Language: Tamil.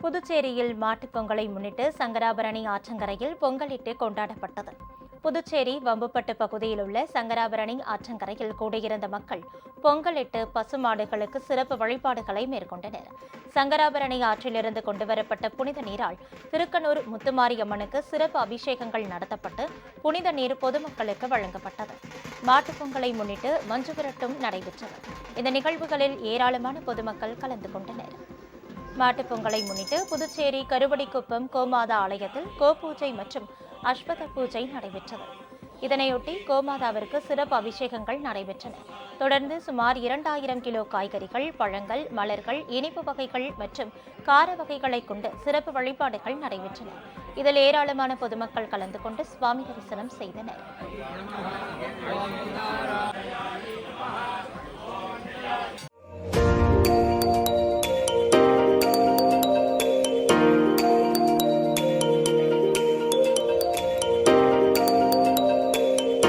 புதுச்சேரியில் மாட்டுப் பொங்கலை முன்னிட்டு சங்கராபரணி ஆற்றங்கரையில் பொங்கலிட்டு கொண்டாடப்பட்டது. புதுச்சேரி வம்புப்பட்டு பகுதியில் உள்ள சங்கராபரணி ஆற்றங்கரையில் கூடியிருந்த மக்கள் பொங்கலிட்டு பசுமாடுகளுக்கு சிறப்பு வழிபாடுகளை மேற்கொண்டனர். சங்கராபரணி ஆற்றிலிருந்து கொண்டுவரப்பட்ட புனித நீரால் திருக்கனூர் முத்துமாரியம்மனுக்கு சிறப்பு அபிஷேகங்கள் நடத்தப்பட்டு புனித நீர் பொதுமக்களுக்கு வழங்கப்பட்டது. மாட்டுப் பொங்கலை முன்னிட்டு மஞ்சு விரட்டும் நடைபெற்றது. இந்த நிகழ்வுகளில் ஏராளமான பொதுமக்கள் கலந்து கொண்டனர். மாட்டுப் பொங்கலை முன்னிட்டு புதுச்சேரி கருவடிக்குப்பம் கோமாதா ஆலயத்தில் கோபூஜை மற்றும் அஸ்வத பூஜை நடைபெற்றது. இதனையொட்டி கோமாதாவிற்கு சிறப்பு அபிஷேகங்கள் நடைபெற்றன. தொடர்ந்து சுமார் 2000 கிலோ காய்கறிகள், பழங்கள், மலர்கள், இனிப்பு வகைகள் மற்றும் கார வகைகளை கொண்டு சிறப்பு வழிபாடுகள் நடைபெற்றன. இதில் ஏராளமான பொதுமக்கள் கலந்து கொண்டு சுவாமி தரிசனம் செய்தனர்.